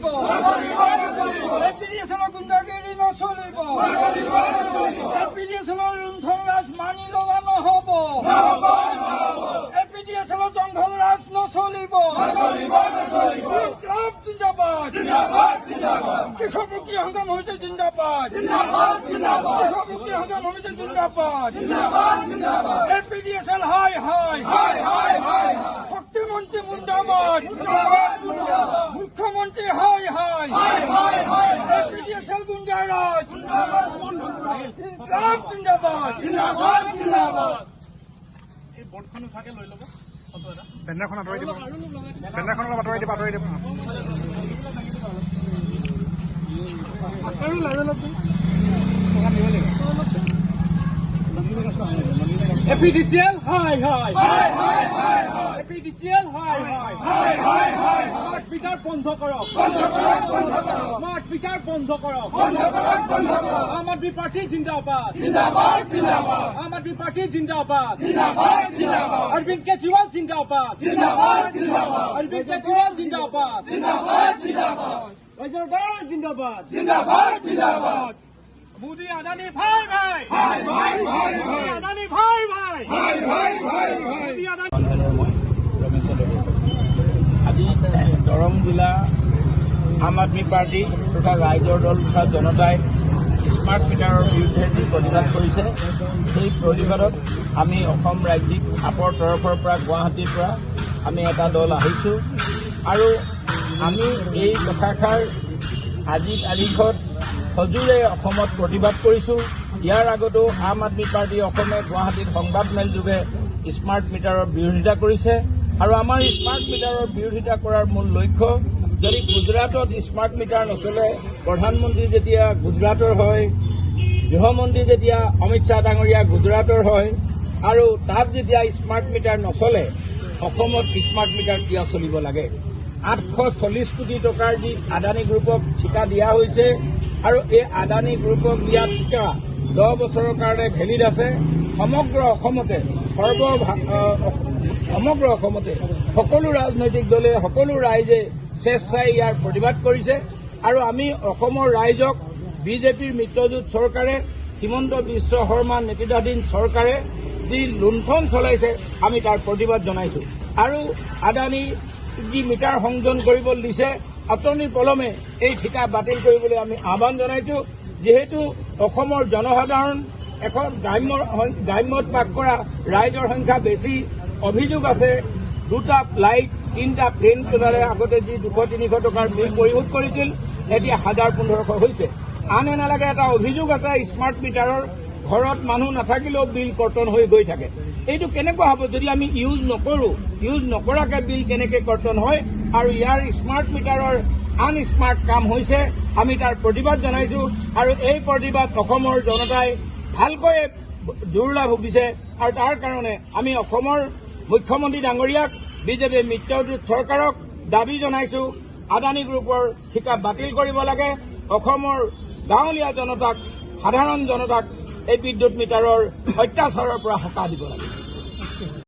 নচলিব এপিডিএছএলৰ গুণ্ডাগিৰি নচলিব এপিডিএছএলৰ লুণ্ঠন ৰাজ মানি লোৱা নহ'ব এপিডিএছএলৰ জংঘল ৰাজ নচলিব ইনকলাব জিন্দাবাদ কৃষক মুক্তি সংগ্ৰাম সমিতি জিন্দাবাদ কৃষক মুক্তি সংগ্ৰাম সমিতি জিন্দাবাদ এপিডিএছএল হাই হাই শক্তিমন্ত্ৰী মুন্দাবাদ মুখ্যমন্ত্ৰী হাই হাই এপিডিএছএল গুণ্ডাৰাজ ইনকলাব জিন্দাবাদ এই বৰ্ডখন উঠাকে লৈ ল'ব ফটো এটা বেনাৰখন আঁতৰাই দিব বেনাৰখন অলপ আঁতৰাই দিব এপিডিএছএল হাই এপিডিএছএল হাই স্মাৰ্ট মিটাৰ বন্ধ কৰক স্মাৰ্ট মিটাৰ বন্ধ কৰক আম আদমি পাৰ্টি জিন্দাবাদ আম আদমি পাৰ্টি জিন্দাবাদ অৰবিন্দ কেজৰিৱাল জিন্দাবাদ অৰবিন্দ কেজৰিৱাল জিন্দাবাদ জিন্দাবাদ মোদী আদানি ভাই মোদী আদানি ভাই মোদী আদানি আজি দৰং জিলা আম আদমি পাৰ্টি তথা ৰাইজৰ দল তথা জনতাই স্মাৰ্ট মিটাৰৰ বিৰুদ্ধে যি প্ৰতিবাদ কৰিছে সেই প্ৰতিবাদত আমি অসম ৰাজ্যিক আপৰ তৰফৰ পৰা গুৱাহাটীৰ পৰা আমি এটা দল আহিছোঁ আৰু আমি এই কথাষাৰ আজি তাৰিখত সজোৰে অসমত প্ৰতিবাদ কৰিছোঁ। ইয়াৰ আগতো আম আদমি পাৰ্টি অসমে গুৱাহাটীত সংবাদমেল যোগে স্মাৰ্ট মিটাৰৰ বিৰোধিতা কৰিছে আৰু আমাৰ স্মাৰ্ট মিটাৰৰ বিৰোধিতা কৰাৰ মূল লক্ষ্য যদি গুজৰাটত স্মাৰ্ট মিটাৰ নচলে প্ৰধানমন্ত্ৰী যেতিয়া গুজৰাটৰ হয় গৃহমন্ত্ৰী যেতিয়া অমিত শ্বাহ ডাঙৰীয়া গুজৰাটৰ হয় আৰু তাত যেতিয়া স্মাৰ্ট মিটাৰ নচলে অসমত স্মাৰ্ট মিটাৰ কিয় চলিব লাগে 840 কোটি টকাৰ যি আদানী গ্ৰুপক ঠিকা দিয়া হৈছে আৰু এই আদানী গ্ৰুপক দিয়া ঠিকা 10 বছৰৰ কাৰণে ভেলিড আছে। সমগ্ৰ অসমতে সকলো ৰাজনৈতিক দলে সকলো ৰাইজে স্বেচ্ছাই ইয়াৰ প্ৰতিবাদ কৰিছে আৰু আমি অসমৰ ৰাইজক বিজেপিৰ মিত্ৰজোঁট চৰকাৰে হিমন্ত বিশ্ব শৰ্মা নেতৃত্বাধীন চৰকাৰে যি লুণ্ঠন চলাইছে আমি তাৰ প্ৰতিবাদ জনাইছোঁ আৰু আদানী যি মিটাৰ সংযোজন কৰিবলৈ দিছে অতনি পলমে এই ঠিকা বাতিল কৰিবলৈ আমি আহ্বান জনাইছোঁ। যিহেতু অসমৰ জনসাধাৰণ এখন গ্ৰাম্যত বাস কৰা ৰাইজৰ সংখ্যা বেছি, অভিযোগ আছে 2টা লাইট 3টা ফেন চলালে আগতে যি 200-300 টকাৰ বিল পৰিশোধ কৰিছিল এতিয়া 1000-1500 হৈছে। আনে নালাগে এটা অভিযোগ আছে স্মাৰ্ট মিটাৰৰ ঘৰত মানুহ নাথাকিলেও বিল কৰ্তন হৈ গৈ থাকে। এইটো কেনেকুৱা হ'ব যদি আমি ইউজ নকৰাকৈ বিল কেনেকৈ কৰ্তন হয় আৰু ইয়াৰ স্মাৰ্ট মিটাৰৰ আনস্মাৰ্ট কাম হৈছে আমি তাৰ প্ৰতিবাদ জনাইছোঁ আৰু এই প্ৰতিবাদ অসমৰ জনতাই ভালকৈ জোৰলা ভুগিছে আৰু তাৰ কাৰণে আমি অসমৰ মুখ্যমন্ত্ৰী ডাঙৰীয়াক বিজেপি মিত্ৰজোঁট চৰকাৰক দাবী জনাইছোঁ আদানী গ্ৰুপৰ ঠিকা বাতিল কৰিব লাগে, অসমৰ গাঁৱলীয়া জনতাক সাধাৰণ জনতাক এই বিদ্যুৎ মিটাৰৰ অত্যাচাৰৰ পৰা সকাহ দিব লাগে।